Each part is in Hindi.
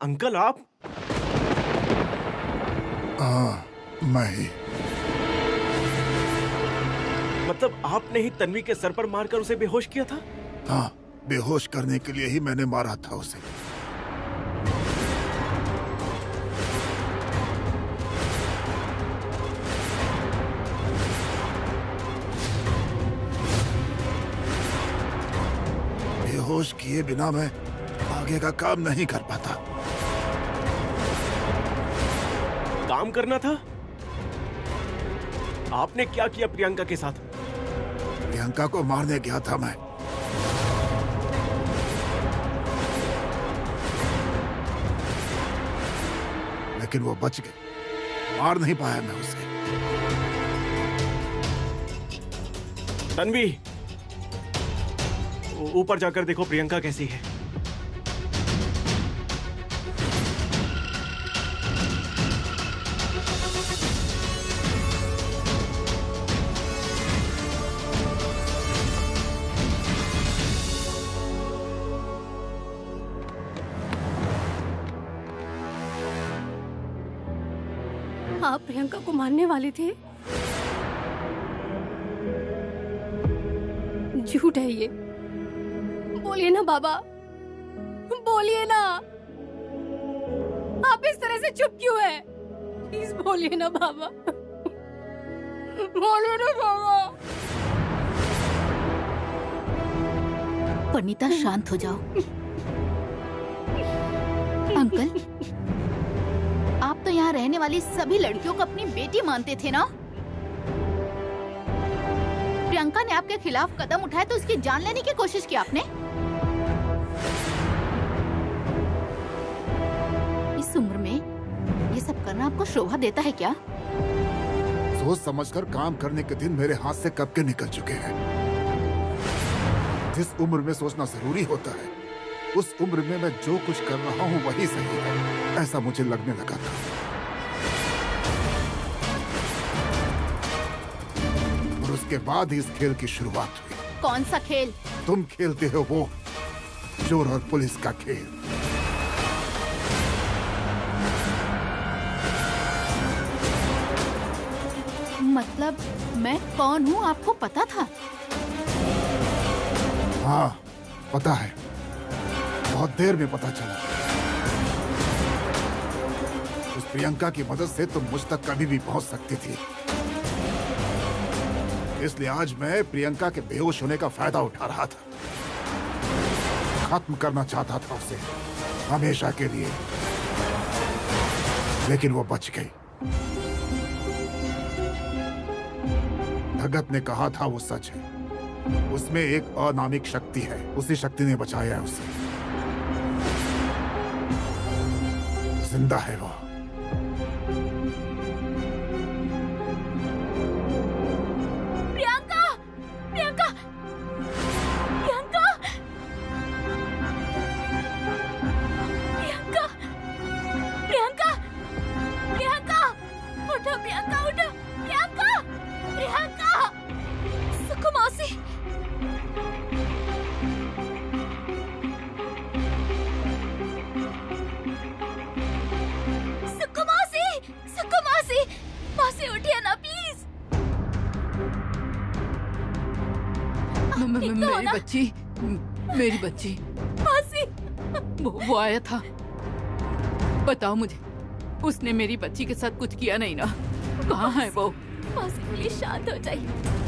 अंकल आप? हाँ, मैं ही। मतलब आपने ही तन्वी के सर पर मारकर उसे बेहोश किया था? हाँ, बेहोश करने के लिए ही मैंने मारा था उसे। बेहोश किए बिना मैं आगे का काम नहीं कर पाता। काम करना था? आपने क्या किया प्रियंका के साथ? प्रियंका को मारने गया था मैं। लेकिन वो बच गई। मार नहीं पाया मैं उसे। तन्वी, ऊपर जाकर देखो प्रियंका कैसी है। आप प्रियंका को मारने वाले थे? झूठ है ये। बोलिए ना बाबा, बोलिए ना। आप इस तरह से चुप क्यों हैं? प्लीज बोलिए ना बाबा, बोलिए ना बाबा। वनीता शांत हो जाओ। अंकल, आप तो यहाँ रहने वाली सभी लड़कियों को अपनी बेटी मानते थे ना? प्रियंका ने आपके खिलाफ कदम उठाया तो उसकी जान लेने की कोशिश की आपने। इस उम्र में ये सब करना आपको शोभा देता है क्या? सोच समझकर काम करने के दिन मेरे हाथ से कब के निकल चुके हैं। जिस उम्र में सोचना जरूरी होता है, उस उम्र में मैं जो कुछ कर रहा हूँ वही सही है, ऐसा मुझे लगने लगा था। और उसके बाद ही इस खेल की शुरुआत हुई। कौन सा खेल? तुम खेलते हो वो चोर और पुलिस का खेल। मतलब मैं कौन हूँ आपको पता था? हाँ, पता है। बहुत देर में पता चला। उस प्रियंका की मदद से तुम मुझ तक कभी भी पहुंच सकती थी। इसलिए आज मैं प्रियंका के बेहोश होने का फायदा उठा रहा था। खत्म करना चाहता था उसे हमेशा के लिए, लेकिन वो बच गई। भगत ने कहा था वो सच है। उसमें एक अनामिक शक्ति है, उसी शक्ति ने बचाया है उसे। जिंदा है वो। प्रियंका! प्रियंका! प्रियंका! प्रियंका! प्रियंका! प्रियंका! उठो प्रियंका, उठो! प्रियंका! प्रियंका! सुकु मौसी! मौसी उठिए ना प्लीज। मेरी बच्ची, मेरी बच्ची। मौसी! वो आया था। बताओ मुझे, उसने मेरी बच्ची के साथ कुछ किया नहीं ना? कहाँ है वो? मौसी प्लीज शांत हो जाइए।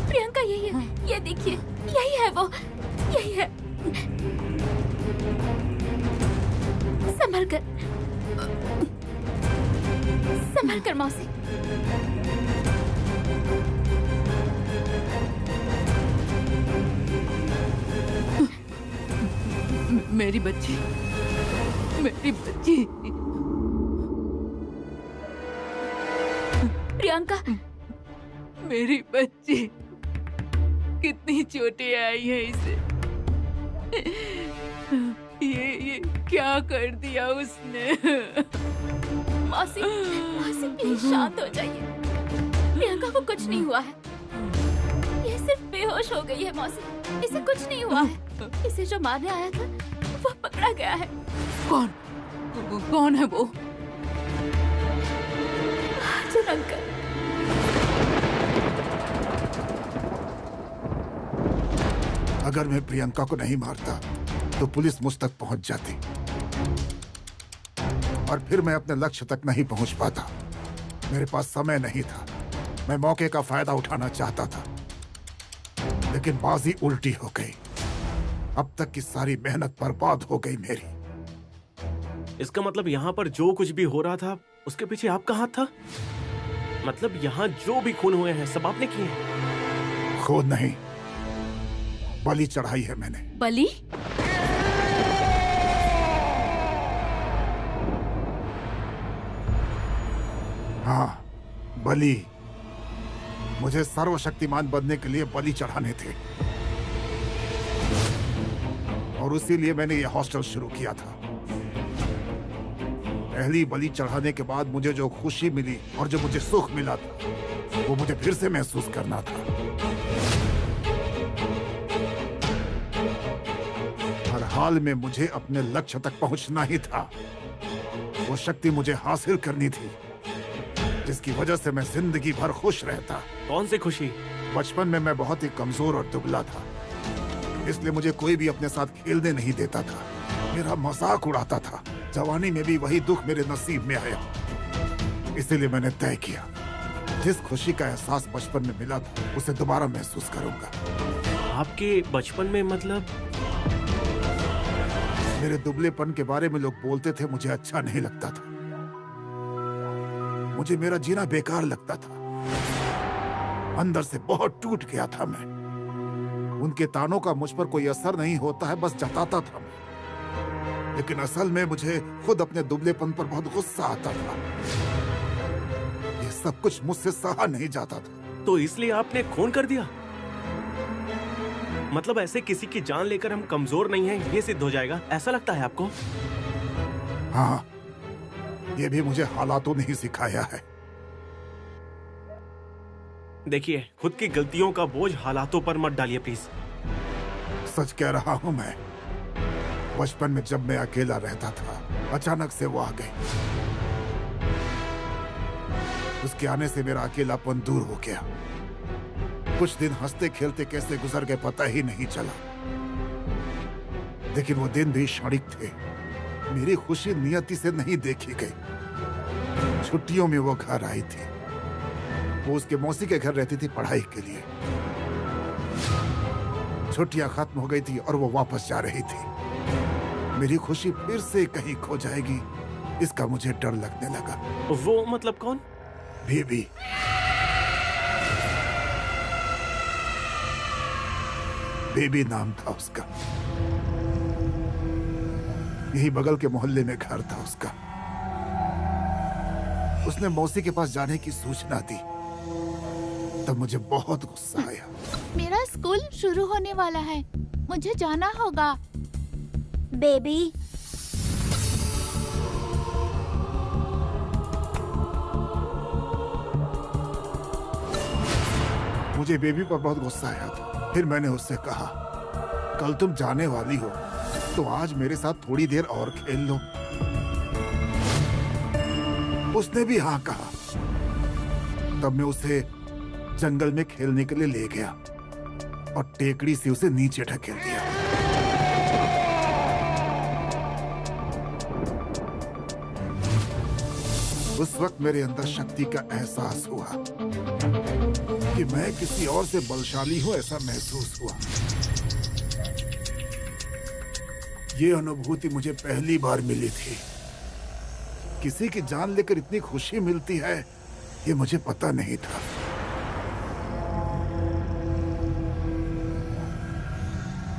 प्रियंका यही है, ये देखिए, यही है वो, यही है। संभल कर, संभल कर मौसी। मेरी बच्ची, मेरी बच्ची। प्रियंका! मेरी बच्ची, कितनी चोटें आई है इसे। ये क्या कर दिया उसने? मौसी, मौसी प्लीज शांत हो जाइए। प्रियंका को कुछ नहीं हुआ है, ये सिर्फ बेहोश हो गई है मौसी। इसे कुछ नहीं हुआ है। इसे जो मारने आया था वो पकड़ा गया है। कौन? कौन है वो? अर्जुन अंकल। अगर मैं प्रियंका को नहीं मारता तो पुलिस मुझ तक पहुंच जाती और फिर मैं अपने लक्ष्य तक नहीं पहुंच पाता। मेरे पास समय नहीं था। मैं मौके का फायदा उठाना चाहता था, लेकिन बाजी उल्टी हो गई। अब तक की सारी मेहनत बर्बाद हो गई मेरी। इसका मतलब यहाँ पर जो कुछ भी हो रहा था उसके पीछे आपका हाथ था? मतलब यहाँ जो भी खून हुए हैं सब आपने किए हैं? खून नहीं, बलि चढ़ाई है मैंने। बलि? हाँ, बलि। मुझे सर्वशक्तिमान बनने के लिए बलि चढ़ाने थे और इसीलिए मैंने यह हॉस्टल शुरू किया था। पहली बलि चढ़ाने के बाद मुझे जो खुशी मिली और जो मुझे सुख मिला था वो मुझे फिर से महसूस करना था। हर हाल में मुझे अपने लक्ष्य तक पहुंचना ही था। वो शक्ति मुझे हासिल करनी थी जिसकी वजह से मैं जिंदगी भर खुश रहता। कौन सी खुशी? बचपन में मैं बहुत ही कमजोर और दुबला था, इसलिए मुझे कोई भी अपने साथ खेलने नहीं देता था। मेरा मजाक उड़ाता था। जवानी में भी वही दुख मेरे नसीब में आया। इसीलिए मैंने तय किया, जिस खुशी का एहसास बचपन में मिला था उसे दोबारा महसूस करूंगा। आपके बचपन में मतलब? मेरे दुबलेपन के बारे में लोग बोलते थे, मुझे अच्छा नहीं लगता था। मुझे मेरा जीना बेकार लगता था। अंदर से बहुत टूट गया था मैं। उनके तानों का मुझ पर कोई असर नहीं होता है, बस जताता था मैं। लेकिन असल में मुझे खुद अपने दुबलेपन पर बहुत गुस्सा आता था। ये सब कुछ मुझसे सहा नहीं जाता था। तो इसलिए आपने खून कर दिया? मतलब ऐसे किसी की जान लेकर हम कमजोर नहीं हैं, ये सिद्ध हो जाएगा, ऐसा लगता है आपको? हाँ, ये भी मुझे हालातों ने ही सिखाया है। देखिए, खुद की गलतियों का बोझ हालातों पर मत डालिए प्लीज। सच कह रहा हूं मैं। बचपन में जब मैं अकेला रहता था, अचानक से वो आ गई। उसके आने से मेरा अकेलापन दूर हो गया। कुछ दिन हंसते खेलते कैसे गुजर गए पता ही नहीं चला। लेकिन वो दिन भी क्षणिक थे। मेरी खुशी नियति से नहीं देखी गई। छुट्टियों में वो घर आई थी। वो उसके मौसी के घर रहती थी पढ़ाई के लिए। छुट्टियां खत्म हो गई थी और वो वापस जा रही थी। मेरी खुशी फिर से कहीं खो जाएगी, इसका मुझे डर लगने लगा। वो मतलब कौन? बेबी। बेबी नाम था उसका। यही बगल के मोहल्ले में घर था उसका। उसने मौसी के पास जाने की सूचना दी, तब मुझे बहुत गुस्सा आया। मेरा स्कूल शुरू होने वाला है, मुझे जाना होगा। बेबी, मुझे बेबी पर बहुत गुस्सा आया था। फिर मैंने उससे कहा, कल तुम जाने वाली हो तो आज मेरे साथ थोड़ी देर और खेल लो। उसने भी हाँ कहा। तब मैं उसे जंगल में खेलने के लिए ले गया और टेकड़ी से उसे नीचे ढकेल दिया। उस वक्त मेरे अंदर शक्ति का एहसास हुआ कि मैं किसी और से बलशाली हूं, ऐसा महसूस हुआ। ये अनुभूति मुझे पहली बार मिली थी। किसी की जान लेकर इतनी खुशी मिलती है, ये मुझे पता नहीं था।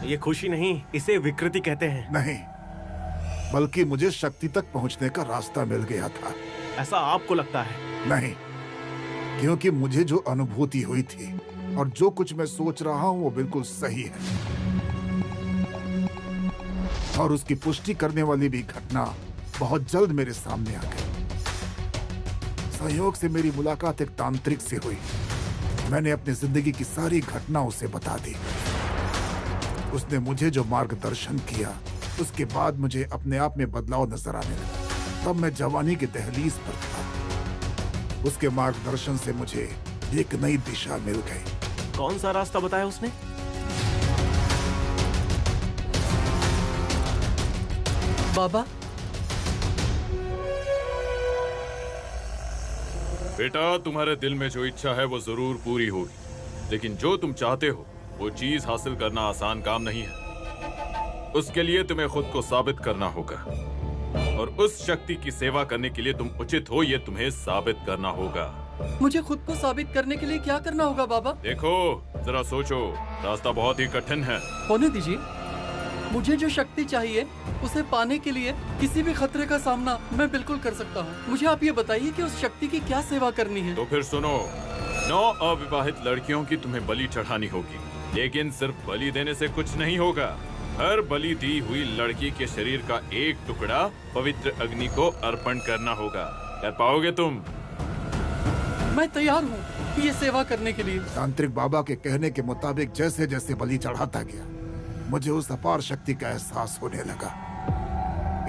ये खुशी नहीं, इसे विकृति कहते हैं। नहीं, बल्कि मुझे शक्ति तक पहुंचने का रास्ता मिल गया था। ऐसा आपको लगता है? नहीं, क्योंकि मुझे जो अनुभूति हुई थी और जो कुछ मैं सोच रहा हूं वो बिल्कुल सही है। और उसकी पुष्टि करने वाली भी घटना बहुत जल्द मेरे सामने आ गई। संयोग से मेरी मुलाकात एक तांत्रिक से हुई। मैंने अपनी जिंदगी की सारी घटना उसे बता दी। उसने मुझे जो मार्गदर्शन किया, उसके बाद मुझे अपने आप में बदलाव नजर आने लगा। तब मैं जवानी की दहलीज पर था। उसके मार्गदर्शन से मुझे एक नई दिशा मिल गई। कौन सा रास्ता बताया उसने? बाबा, बेटा, तुम्हारे दिल में जो इच्छा है वो जरूर पूरी होगी, लेकिन जो तुम चाहते हो वो चीज हासिल करना आसान काम नहीं है। उसके लिए तुम्हें खुद को साबित करना होगा, और उस शक्ति की सेवा करने के लिए तुम उचित हो ये तुम्हें साबित करना होगा। मुझे खुद को साबित करने के लिए क्या करना होगा बाबा? देखो, जरा सोचो, रास्ता बहुत ही कठिन है। होने दीजिए। मुझे जो शक्ति चाहिए उसे पाने के लिए किसी भी खतरे का सामना मैं बिल्कुल कर सकता हूँ। मुझे आप ये बताइए कि उस शक्ति की क्या सेवा करनी है? तो फिर सुनो, 9 अविवाहित लड़कियों की तुम्हें बलि चढ़ानी होगी, लेकिन सिर्फ बलि देने से कुछ नहीं होगा। हर बलि दी हुई लड़की के शरीर का एक टुकड़ा पवित्र अग्नि को अर्पण करना होगा। कर पाओगे तुम? मैं तैयार हूँ ये सेवा करने के लिए। तांत्रिक बाबा के कहने के मुताबिक जैसे जैसे बलि चढ़ाता गया, मुझे उस अपार शक्ति का एहसास होने लगा।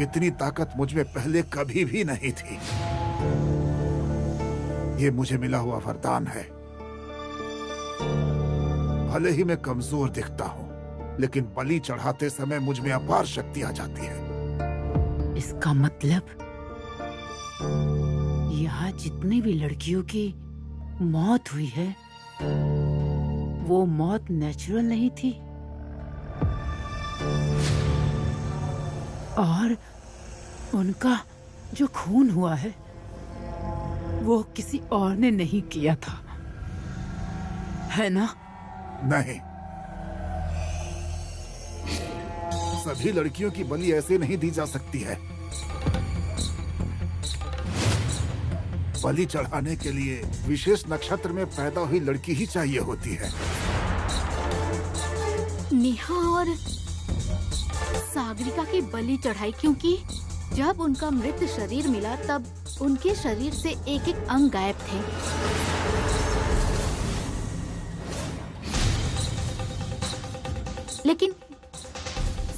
इतनी ताकत मुझ में पहले कभी भी नहीं थी। ये मुझे मिला हुआ वरदान है। भले ही मैं कमजोर दिखता हूँ, लेकिन बलि चढ़ाते समय मुझ में अपार शक्ति आ जाती है। इसका मतलब यहाँ जितनी भी लड़कियों की मौत हुई है वो मौत नेचुरल नहीं थी, और उनका जो खून हुआ है वो किसी और ने नहीं किया था, है ना? नहीं, सभी लड़कियों की बलि ऐसे नहीं दी जा सकती है। बलि चढ़ाने के लिए विशेष नक्षत्र में पैदा हुई लड़की ही चाहिए होती है। नेहा और सागरिका की बलि चढ़ाई, क्योंकि जब उनका मृत शरीर मिला तब उनके शरीर से एक एक अंग गायब थे। लेकिन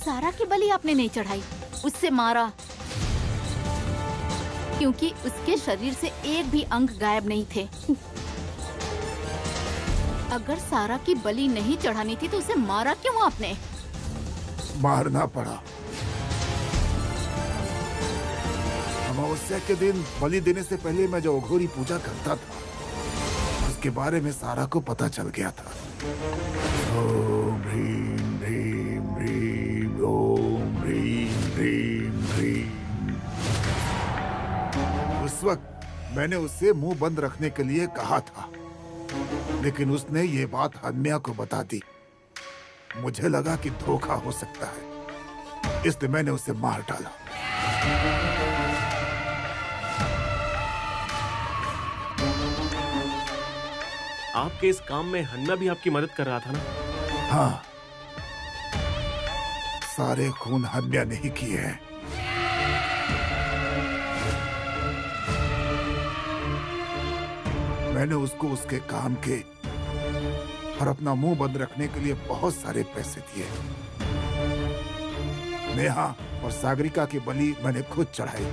सारा की बलि आपने नहीं चढ़ाई, उससे मारा, क्योंकि उसके शरीर से एक भी अंग गायब नहीं थे। अगर सारा की बलि नहीं चढ़ानी थी तो उसे मारा क्यों आपने? मारना पड़ा। अमावस्या के दिन बलि देने से पहले मैं जो अघोरी पूजा करता था, उसके बारे में सारा को पता चल गया था। ओम ह्रीम ह्रीम ह्रीम, ओम ह्रीम ह्रीम ह्रीम। उस वक्त मैंने उससे मुंह बंद रखने के लिए कहा था, लेकिन उसने ये बात हन्या को बता दी। मुझे लगा कि धोखा हो सकता है, इसलिए मैंने उसे मार डाला। आपके इस काम में हन्ना भी आपकी मदद कर रहा था ना? हाँ, सारे खून हन्या ने ही किए हैं। मैंने उसको उसके काम के और अपना मुंह बंद रखने के लिए बहुत सारे पैसे दिए। नेहा और सागरिका की बलि मैंने खुद चढ़ाई।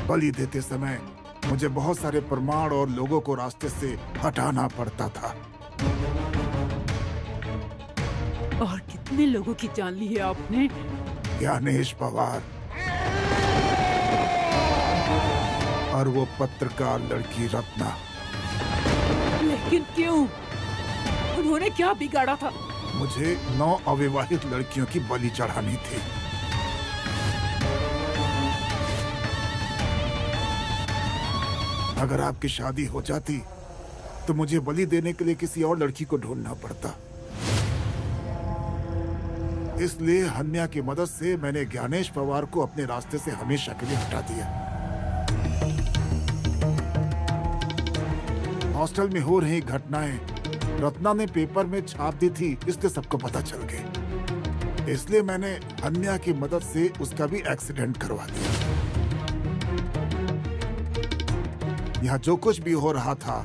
बलि देते समय मुझे बहुत सारे प्रमाण और लोगों को रास्ते से हटाना पड़ता था। और कितने लोगों की जान ली है आपने? ज्ञानेश पवार और वो पत्रकार लड़की रत्ना। लेकिन क्यों? उन्होंने क्या बिगाड़ा था? मुझे 9 अविवाहित लड़कियों की बलि चढ़ानी थी। अगर आपकी शादी हो जाती तो मुझे बलि देने के लिए किसी और लड़की को ढूंढना पड़ता। इसलिए हन्या की मदद से मैंने ज्ञानेश पवार को अपने रास्ते से हमेशा के लिए हटा दिया। हॉस्टल में हो रही घटनाएं रत्ना ने पेपर में छाप दी थी, इसलिए सबको पता चल गया। इसलिए मैंने हन्या की मदद से उसका भी एक्सीडेंट करवा दिया। यहाँ जो कुछ भी हो रहा था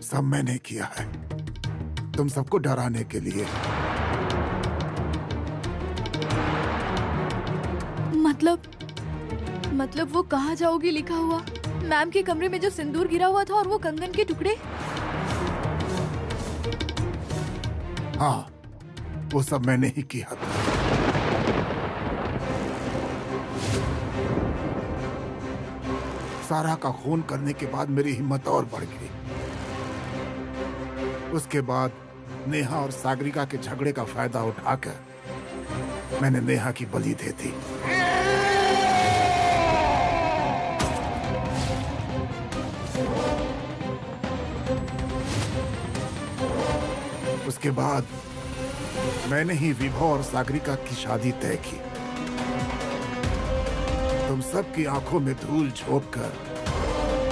सब मैंने किया है, तुम सबको डराने के लिए। मतलब वो कहाँ जाओगी लिखा हुआ, मैम के कमरे में जो सिंदूर गिरा हुआ था और वो कंगन के टुकड़े। हाँ, वो सब मैंने ही किया था। सारा का खून करने के बाद मेरी हिम्मत और बढ़ गई। उसके बाद नेहा और सागरिका के झगड़े का फायदा उठाकर मैंने नेहा की बलि दे दी। उसके बाद मैंने ही विभा और सागरिका की शादी तय की। तुम सबकी आंखों में धूल झोंक कर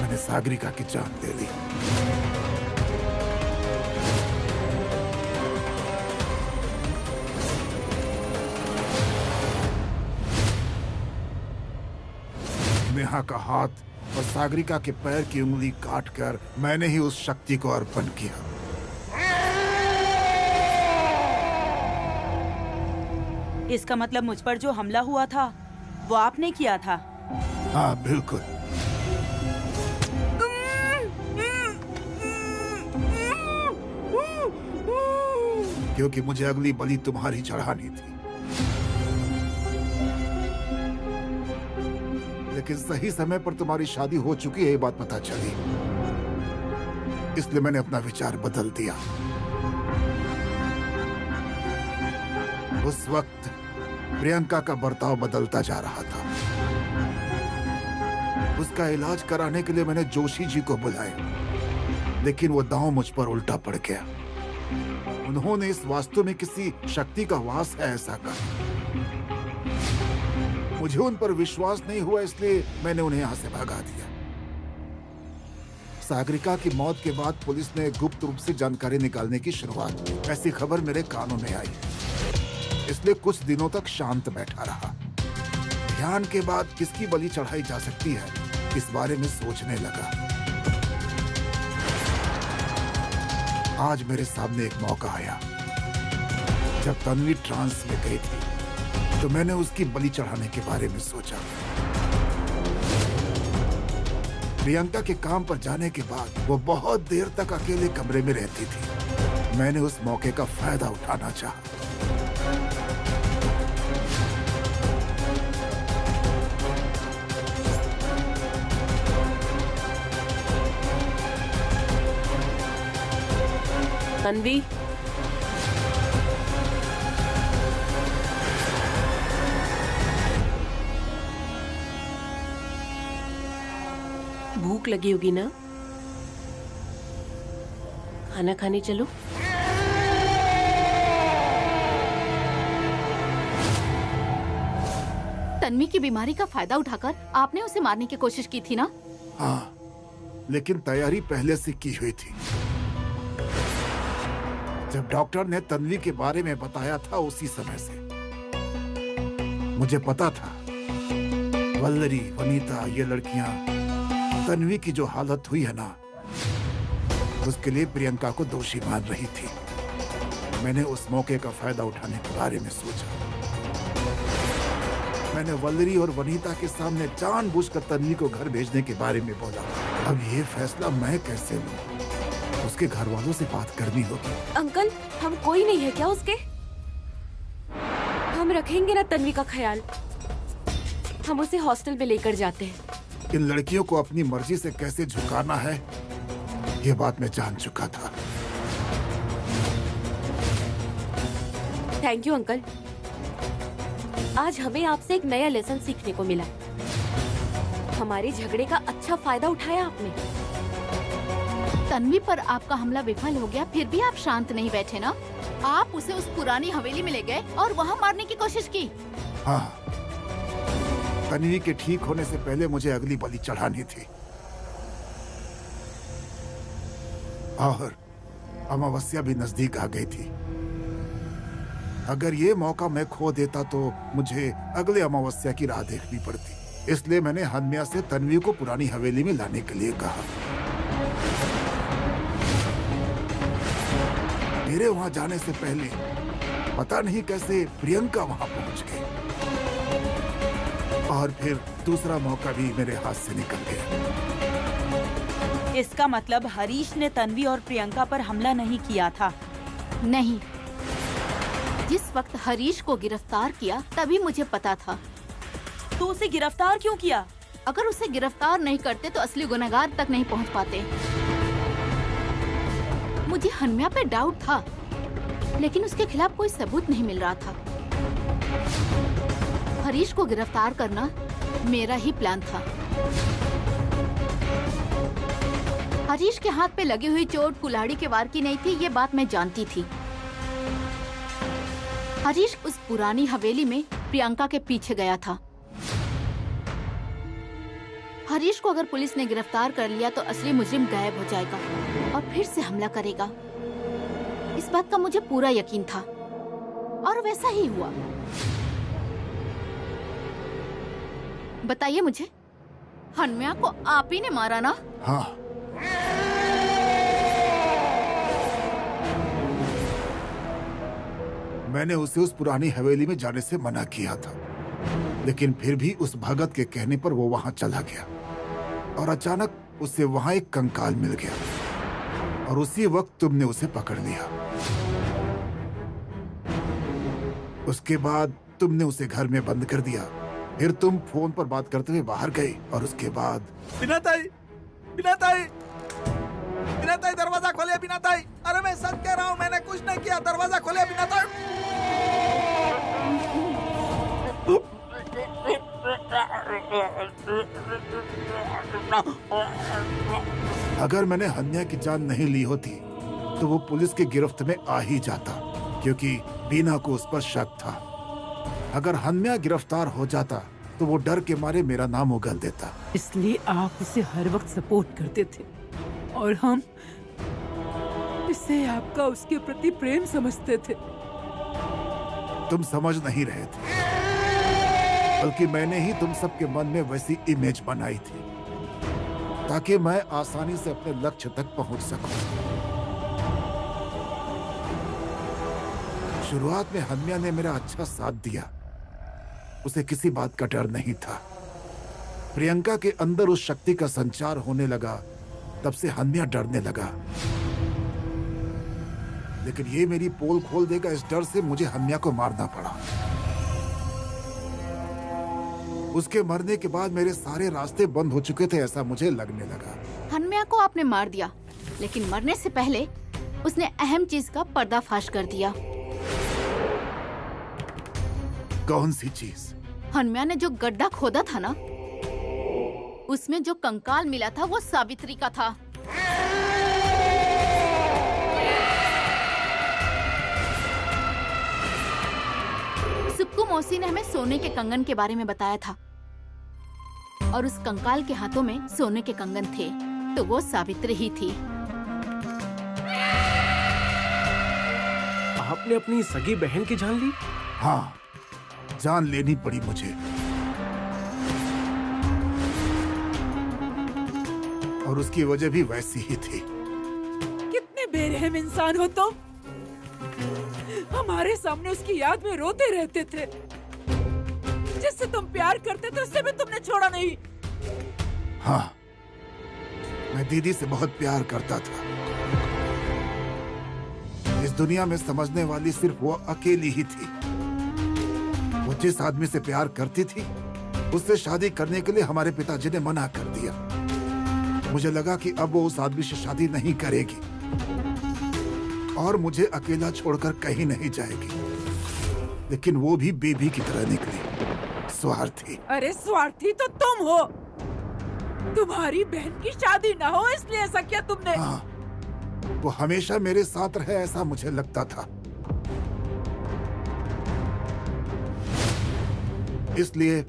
मैंने सागरिका की जान ले ली। नेहा का हाथ और सागरिका के पैर की उंगली काटकर मैंने ही उस शक्ति को अर्पण किया। इसका मतलब मुझ पर जो हमला हुआ था वो आपने किया था? हाँ बिल्कुल। क्योंकि मुझे अगली बलि तुम्हारी चढ़ानी थी, लेकिन सही समय पर तुम्हारी शादी हो चुकी है ये बात पता चली, इसलिए मैंने अपना विचार बदल दिया। उस वक्त प्रियंका का बर्ताव बदलता जा रहा था। उसका इलाज कराने के लिए मैंने जोशी जी को बुलाया, लेकिन वो दांव मुझ पर उल्टा पड़ गया। उन्होंने इस वास्तु में किसी शक्ति का वास है ऐसा कहा। मुझे उन पर विश्वास नहीं हुआ, इसलिए मैंने उन्हें यहां से भगा दिया। सागरिका की मौत के बाद पुलिस ने गुप्त रूप से जानकारी निकालने की शुरुआत की। ऐसी खबर मेरे कानों में आई, इसलिए कुछ दिनों तक शांत बैठा रहा। ध्यान के बाद किसकी बलि चढ़ाई जा सकती है इस बारे में सोचने लगा। आज मेरे सामने एक मौका आया। जब तन्वी ट्रांस में गई थी तो मैंने उसकी बलि चढ़ाने के बारे में सोचा। प्रियंका के काम पर जाने के बाद वो बहुत देर तक अकेले कमरे में रहती थी। मैंने उस मौके का फायदा उठाना चाहा। तन्वी, भूख लगी होगी ना? खाना खाने चलो। तन्वी की बीमारी का फायदा उठाकर आपने उसे मारने की कोशिश की थी ना? हाँ, लेकिन तैयारी पहले से की हुई थी। जब डॉक्टर ने तन्वी के बारे में बताया था उसी समय से मुझे पता था वल्लरी, वनीता, ये लड़कियां तन्वी की जो हालत हुई है ना, उसके लिए प्रियंका को दोषी मान रही थी। मैंने उस मौके का फायदा उठाने के बारे में सोचा। मैंने वल्लरी और वनीता के सामने जानबूझकर तन्वी को घर भेजने के बारे में बोला। अब ये फैसला मैं कैसे लूं? उसके घर वालों से बात करनी होगी। अंकल, हम कोई नहीं है क्या उसके? हम रखेंगे ना तन्वी का ख्याल। हम उसे हॉस्टल में लेकर जाते हैं। इन लड़कियों को अपनी मर्जी से कैसे झुकाना है ये बात मैं जान चुका था। Thank you uncle. आज हमें आपसे एक नया लेसन सीखने को मिला। हमारे झगड़े का अच्छा फायदा उठाया आपने। तन्वी पर आपका हमला विफल हो गया, फिर भी आप शांत नहीं बैठे ना? आप उसे उस पुरानी हवेली में ले गए और वहाँ मारने की कोशिश की। हाँ, तन्वी के ठीक होने से पहले मुझे अगली बलि चढ़ानी थी और अमावस्या भी नजदीक आ गई थी। अगर ये मौका मैं खो देता तो मुझे अगले अमावस्या की राह देखनी पड़ती। इसलिए मैंने हन्या से तन्वी को पुरानी हवेली में लाने के लिए कहा। मेरे वहां जाने से पहले पता नहीं कैसे प्रियंका वहां पहुंच गई। और फिर दूसरा मौका भी मेरे हाथ से निकल गया। इसका मतलब हरीश ने तन्वी और प्रियंका पर हमला नहीं किया था। नहीं, जिस वक्त हरीश को गिरफ्तार किया तभी मुझे पता था। तो उसे गिरफ्तार क्यों किया? अगर उसे गिरफ्तार नहीं करते तो असली गुनहगार तक नहीं पहुंच पाते। मुझे हन्म्या पे डाउट था, लेकिन उसके खिलाफ कोई सबूत नहीं मिल रहा था। हरीश को गिरफ्तार करना मेरा ही प्लान था। हरीश के हाथ पे लगी हुई चोट कुल्हाड़ी के वार की नहीं थी, ये बात मैं जानती थी। हरीश उस पुरानी हवेली में प्रियंका के पीछे गया था। हरीश को अगर पुलिस ने गिरफ्तार कर लिया तो असली मुजरिम गायब हो जाएगा और फिर से हमला करेगा। इस बात का मुझे पूरा यकीन था और वैसा ही हुआ। बताइए मुझे, हन्म्या को आप ही ने मारा ना? हाँ। मैंने उसे उस पुरानी हवेली में जाने से मना किया था, लेकिन फिर भी उस भगत के कहने पर वो वहां चला गया और अचानक उसे वहां एक कंकाल मिल गया और उसी वक्त तुमने उसे पकड़ लिया। उसके बाद तुमने उसे घर में बंद कर दिया। फिर तुम फोन पर बात करते हुए बाहर गए और उसके बाद बिनाताई, बिनाताई, बिनाताई दरवाजा खोले बिनाताई। अरे मैं सच कह रहा हूँ, मैंने कुछ नहीं किया। दरवाजा खोले बिनाताई। अगर मैंने हन्या की जान नहीं ली होती तो वो पुलिस की गिरफ्त में आ ही जाता, क्योंकि बीना को उस पर शक था। अगर हन्या गिरफ्तार हो जाता तो वो डर के मारे मेरा नाम उगल देता। इसलिए आप उसे हर वक्त सपोर्ट करते थे और हम इसे आपका उसके प्रति प्रेम समझते थे। तुम समझ नहीं रहे थे, बल्कि मैंने ही तुम सबके मन में वैसी इमेज बनाई थी ताकि मैं आसानी से अपने लक्ष्य तक पहुंच सकूं। शुरुआत में हन्या ने मेरा अच्छा साथ दिया, उसे किसी बात का डर नहीं था। प्रियंका के अंदर उस शक्ति का संचार होने लगा, तब से हन्या डरने लगा। लेकिन ये मेरी पोल खोल देगा, इस डर से मुझे हन्या को मारना पड़ा। उसके मरने के बाद मेरे सारे रास्ते बंद हो चुके थे, ऐसा मुझे लगने लगा। हन्म्या को आपने मार दिया, लेकिन मरने से पहले उसने अहम चीज का पर्दाफाश कर दिया। कौन सी चीज? हन्म्या ने जो गड्ढा खोदा था ना, उसमें जो कंकाल मिला था वो सावित्री का था। सुक्कू मौसी ने हमें सोने के कंगन के बारे में बताया था और उस कंकाल के हाथों में सोने के कंगन थे, तो वो सावित्री ही थी। आपने अपनी सगी बहन की जान ली? हाँ, जान लेनी पड़ी मुझे। और उसकी वजह भी वैसी ही थी। कितने बेरहम इंसान हो तुम। हमारे सामने उसकी याद में रोते रहते थे। जिससे तुम प्यार करते थे उससे भी तुमने छोड़ा नहीं। हाँ, मैं दीदी से बहुत प्यार करता था। इस दुनिया में समझने वाली सिर्फ वो अकेली ही थी। वो जिस आदमी से प्यार करती थी, उससे शादी करने के लिए हमारे पिताजी ने मना कर दिया। मुझे लगा कि अब वो उस आदमी से शादी नहीं करेगी और मुझे अकेला छोड़कर कहीं नहीं जाएगी। लेकिन वो भी बेबी की तरह निकली, स्वार्थी। अरे स्वार्थी तो तुम हो। तुम्हारी बहन की शादी ना हो इसलिए ऐसा किया तुमने। हाँ, वो हमेशा मेरे साथ रहे ऐसा मुझे लगता था। इसलिए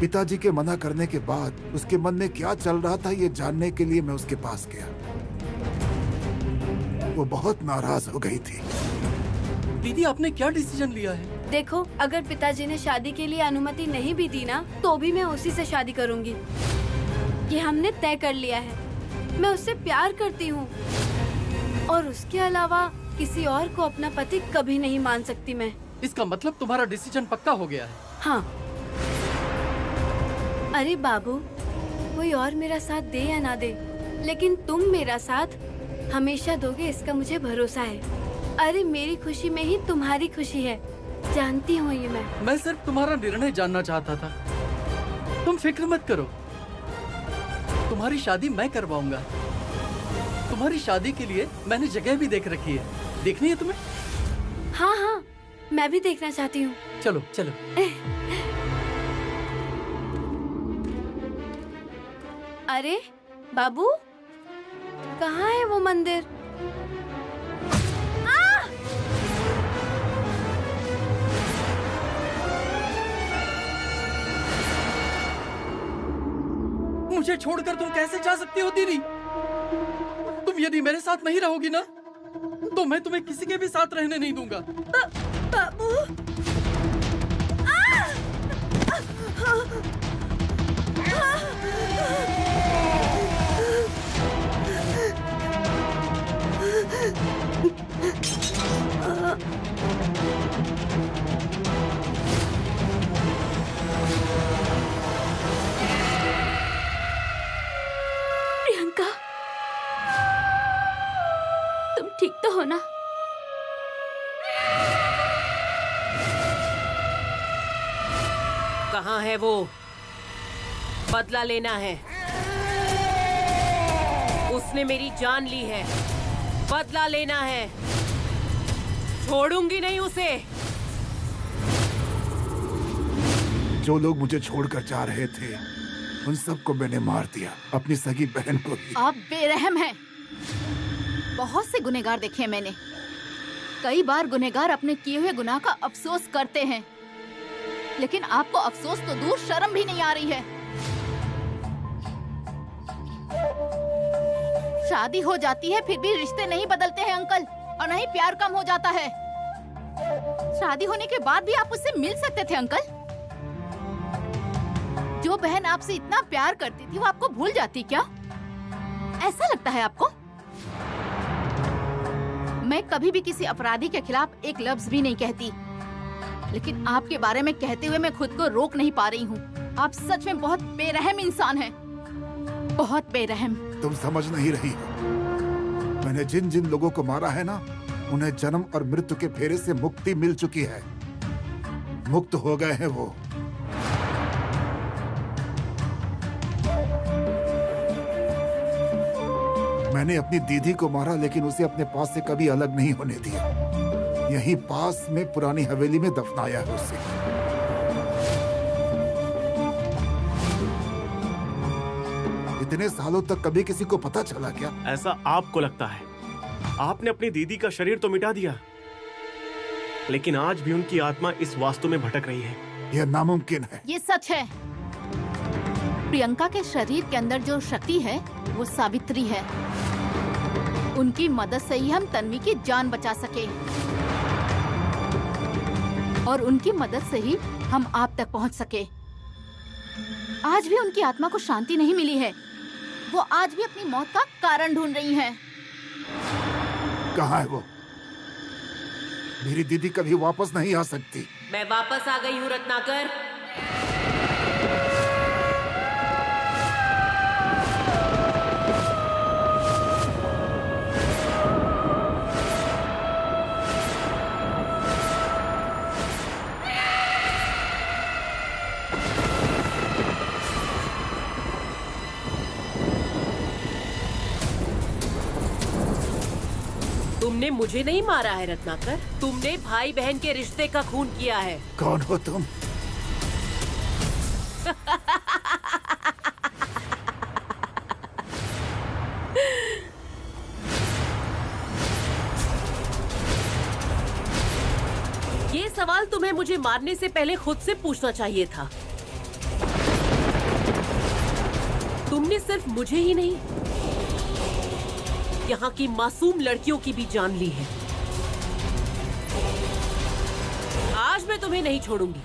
पिताजी के मना करने के बाद उसके मन में क्या चल रहा था ये जानने के लिए मैं उसके पास गया। वो बहुत नाराज हो गई थी। दीदी, आपने क्या डिसीजन लिया है? देखो, अगर पिताजी ने शादी के लिए अनुमति नहीं भी दी ना, तो भी मैं उसी से शादी करूंगी। ये हमने तय कर लिया है। मैं उससे प्यार करती हूँ और उसके अलावा किसी और को अपना पति कभी नहीं मान सकती मैं। इसका मतलब तुम्हारा डिसीजन पक्का हो गया है? हाँ। अरे बाबू, कोई और मेरा साथ दे या ना दे, लेकिन तुम मेरा साथ हमेशा दोगे, इसका मुझे भरोसा है। अरे मेरी खुशी में ही तुम्हारी खुशी है, जानती हूँ ये मैं सिर्फ तुम्हारा निर्णय जानना चाहता था। तुम फिक्र मत करो, तुम्हारी शादी मैं करवाऊंगा। तुम्हारी शादी के लिए मैंने जगह भी देख रखी है, देखनी है तुम्हें? हाँ हाँ, मैं भी देखना चाहती हूँ। चलो चलो। अरे बाबू, कहाँ है वो मंदिर? मुझे छोड़कर तुम कैसे जा सकती हो दीदी? तुम यदि मेरे साथ नहीं रहोगी ना, तो मैं तुम्हें किसी के भी साथ रहने नहीं दूंगा। बाबू, प्रियंका, तुम ठीक तो हो ना? कहाँ है वो? बदला लेना है। उसने मेरी जान ली है, बदला लेना है। छोड़ूंगी नहीं उसे। जो लोग मुझे छोड़कर जा रहे थे, उन सबको मैंने मार दिया, अपनी सगी बहन को भी। आप बेरहम हैं। बहुत से गुनहगार देखे मैंने। कई बार गुनहगार अपने किए हुए गुनाह का अफसोस करते हैं, लेकिन आपको अफसोस तो दूर, शर्म भी नहीं आ रही है। शादी हो जाती है फिर भी रिश्ते नहीं बदलते हैं अंकल, और नहीं प्यार कम हो जाता है। शादी होने के बाद भी आप उससे मिल सकते थे अंकल। जो बहन आपसे इतना प्यार करती थी वो आपको भूल जाती क्या? ऐसा लगता है आपको? मैं कभी भी किसी अपराधी के खिलाफ एक लफ्ज भी नहीं कहती, लेकिन आपके बारे में कहते हुए मैं खुद को रोक नहीं पा रही हूँ। आप सच में बहुत बेरहम इंसान हैं, बहुत बेरहम। तुम समझ नहीं रही हो। मैंने जिन जिन लोगों को मारा है ना, उन्हें जन्म और मृत्यु के फेरे से मुक्ति मिल चुकी है। मुक्त हो गए हैं वो। मैंने अपनी दीदी को मारा, लेकिन उसे अपने पास से कभी अलग नहीं होने दिया। यहीं पास में पुरानी हवेली में दफनाया है उसे। इतने सालों तक कभी किसी को पता चला क्या? ऐसा आपको लगता है? आपने अपनी दीदी का शरीर तो मिटा दिया, लेकिन आज भी उनकी आत्मा इस वास्तु में भटक रही है। यह नामुमकिन है। ये सच है। प्रियंका के शरीर के अंदर जो शक्ति है वो सावित्री है। उनकी मदद से ही हम तन्वी की जान बचा सके, और उनकी मदद से ही हम आप तक पहुंच सके। आज भी उनकी आत्मा को शांति नहीं मिली है। वो आज भी अपनी मौत का कारण ढूंढ रही हैं। कहाँ है वो? मेरी दीदी कभी वापस नहीं आ सकती। मैं वापस आ गई हूँ रत्नाकर। तुमने मुझे नहीं मारा है रत्नाकर, तुमने भाई बहन के रिश्ते का खून किया है। कौन हो तुम? ये सवाल तुम्हें मुझे मारने से पहले खुद से पूछना चाहिए था। तुमने सिर्फ मुझे ही नहीं, यहाँ की मासूम लड़कियों की भी जान ली है। आज मैं तुम्हें नहीं छोड़ूंगी।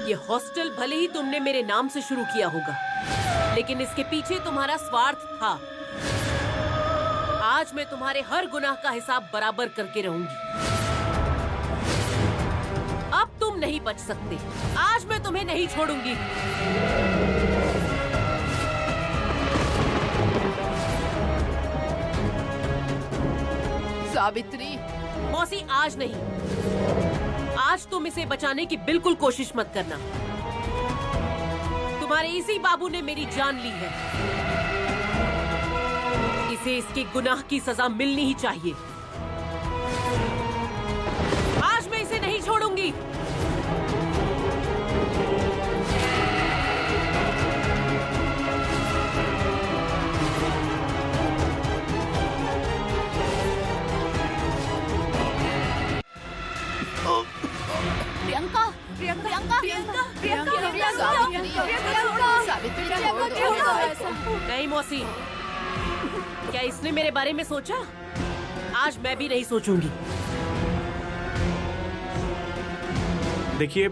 ये हॉस्टल भले ही तुमने मेरे नाम से शुरू किया होगा, लेकिन इसके पीछे तुम्हारा स्वार्थ था। आज मैं तुम्हारे हर गुनाह का हिसाब बराबर करके रहूंगी। अब तुम नहीं बच सकते। आज मैं तुम्हें नहीं छोड़ूंगी। सावित्री। मौसी आज नहीं। आज तुम इसे बचाने की बिल्कुल कोशिश मत करना। तुम्हारे इसी बाबू ने मेरी जान ली है। इसे इसके गुनाह की सजा मिलनी ही चाहिए। आज मैं इसे नहीं छोड़ूंगी। प्रियंका, प्रियंका, प्रियंका, प्रियंका, सावित्री, नहीं मौसी, क्या इसने मेरे बारे में सोचा? आज मैं भी नहीं सोचूंगी। देखिए,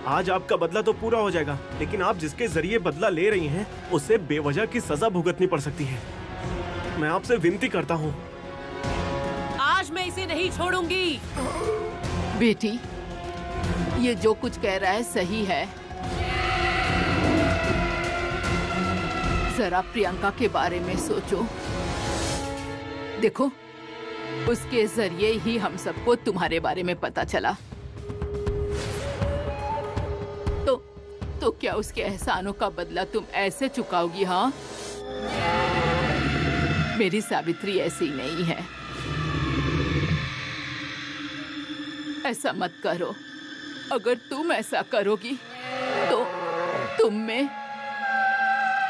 आज आपका बदला तो पूरा हो जाएगा, लेकिन आप जिसके जरिए बदला ले रही हैं, उससे बेवजह की सजा भुगतनी पड़ सकती है। मैं आपसे विनती करता हूँ। आज मैं इसे नहीं छोड़ूंगी। बेटी, ये जो कुछ कह रहा है सही है। जरा प्रियंका के बारे में सोचो। देखो, उसके जरिए ही हम सबको तुम्हारे बारे में पता चला। तो क्या उसके एहसानों का बदला तुम ऐसे चुकाओगी? हाँ, मेरी सावित्री ऐसी नहीं है। ऐसा मत करो। अगर तुम ऐसा करोगी तो तुम में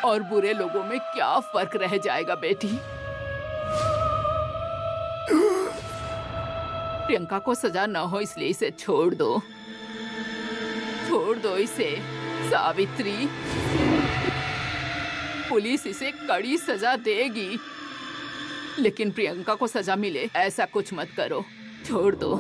और बुरे लोगों में क्या फर्क रह जाएगा बेटी? प्रियंका को सजा न हो इसलिए इसे छोड़ दो। छोड़ दो इसे सावित्री। पुलिस इसे कड़ी सजा देगी, लेकिन प्रियंका को सजा मिले ऐसा कुछ मत करो। छोड़ दो।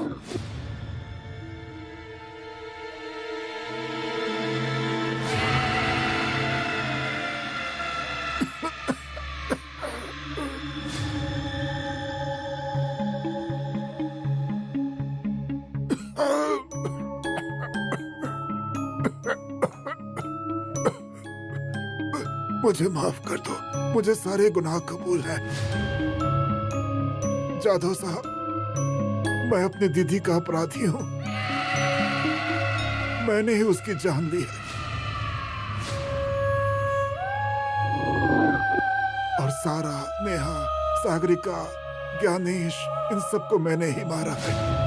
मुझे माफ कर दो। मुझे सारे गुनाह कबूल है। जाधव साहब, मैं अपनी दीदी का अपराधी हूँ। मैंने ही उसकी जान ली है। और सारा, नेहा, सागरिका, ज्ञानेश, इन सबको मैंने ही मारा है।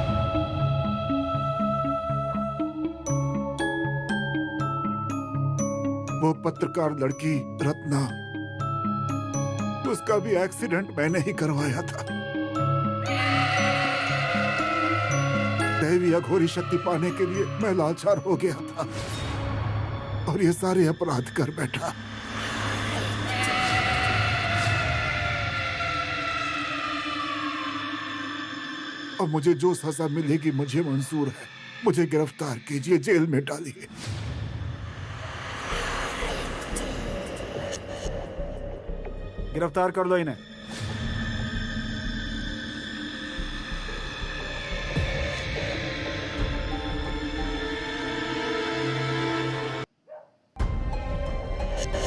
वो पत्रकार लड़की रत्ना, उसका भी एक्सीडेंट मैंने ही करवाया था। दैवी अघोरी शक्ति पाने के लिए मैं लाचार हो गया था और ये सारे अपराध कर बैठा। अब मुझे जो सजा मिलेगी मुझे मंजूर है। मुझे गिरफ्तार कीजिए, जेल में डालिए। गिरफ्तार कर लो इन्हें।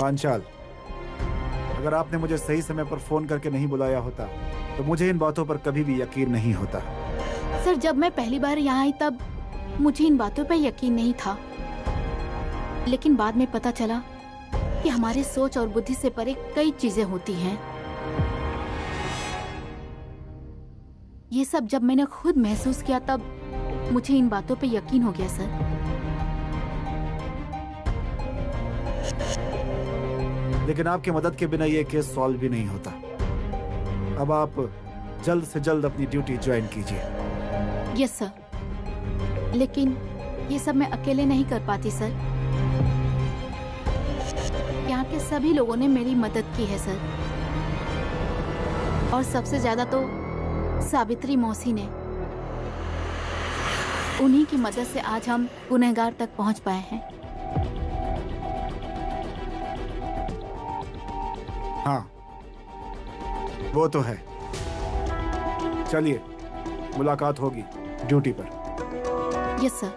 पांचाल, अगर आपने मुझे सही समय पर फोन करके नहीं बुलाया होता तो मुझे इन बातों पर कभी भी यकीन नहीं होता। सर, जब मैं पहली बार यहाँ आई तब मुझे इन बातों पर यकीन नहीं था, लेकिन बाद में पता चला कि हमारी सोच और बुद्धि से परे कई चीजें होती हैं। ये सब जब मैंने खुद महसूस किया तब मुझे इन बातों पे यकीन हो गया सर। लेकिन आपकी मदद के बिना ये केस सॉल्व भी नहीं होता। अब आप जल्द से जल्द अपनी ड्यूटी ज्वाइन कीजिए। यस सर, लेकिन ये सब मैं अकेले नहीं कर पाती सर। यहाँ के सभी लोगों ने मेरी मदद की है सर, और सबसे ज्यादा तो सावित्री मौसी ने। उन्हीं की मदद से आज हम गुनहगार तक पहुँच पाए हैं। हाँ, वो तो है। चलिए, मुलाकात होगी ड्यूटी पर। Yes sir.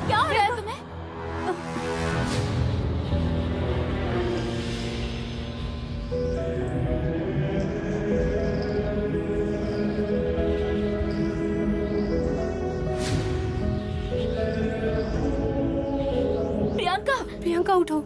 क्या हो रहा है तुम्हें? प्रियंका उठो।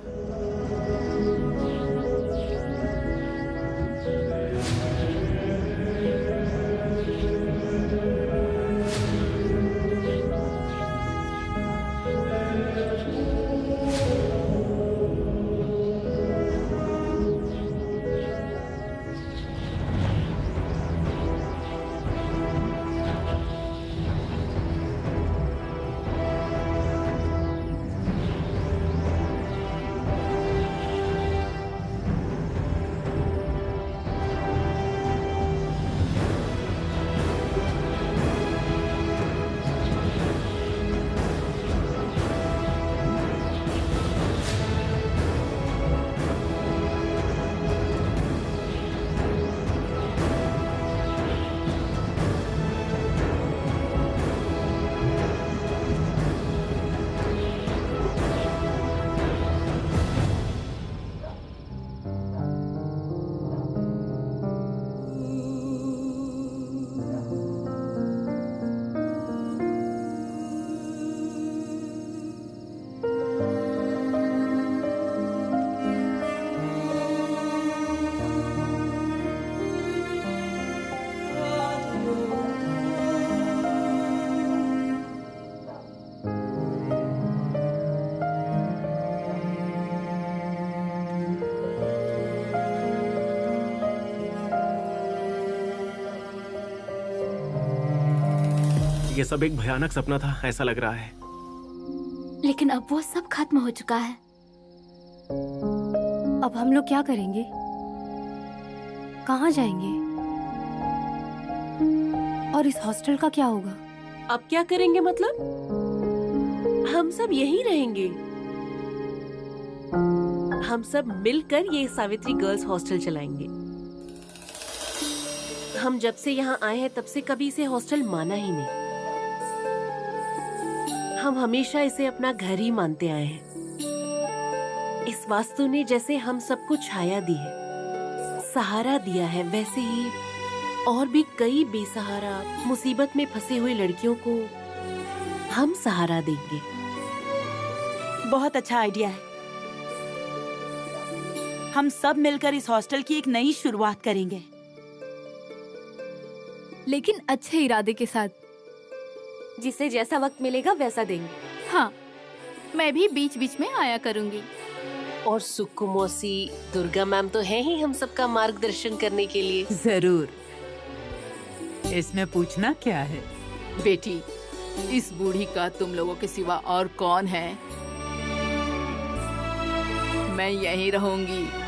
ये सब एक भयानक सपना था, ऐसा लग रहा है। लेकिन अब वो सब खत्म हो चुका है। अब हम लोग क्या करेंगे? कहाँ जाएंगे? और इस हॉस्टल का क्या होगा? अब क्या करेंगे मतलब? हम सब यहीं रहेंगे। हम सब मिलकर ये सावित्री गर्ल्स हॉस्टल चलाएंगे। हम जब से यहाँ आए हैं तब से कभी इसे हॉस्टल माना ही नहीं। हम हमेशा इसे अपना घर ही मानते आए हैं। इस वास्तु ने जैसे हम सबको छाया दी है, सहारा दिया है, वैसे ही और भी कई बेसहारा मुसीबत में फंसे हुए लड़कियों को हम सहारा देंगे। बहुत अच्छा आइडिया है। हम सब मिलकर इस हॉस्टल की एक नई शुरुआत करेंगे, लेकिन अच्छे इरादे के साथ। जिसे जैसा वक्त मिलेगा वैसा देंगे। हाँ, मैं भी बीच बीच में आया करूंगी। और सुक्कू मौसी, दुर्गा मैम तो है ही हम सबका मार्गदर्शन करने के लिए। जरूर, इसमें पूछना क्या है? बेटी, इस बूढ़ी का तुम लोगों के सिवा और कौन है? मैं यहीं रहूंगी।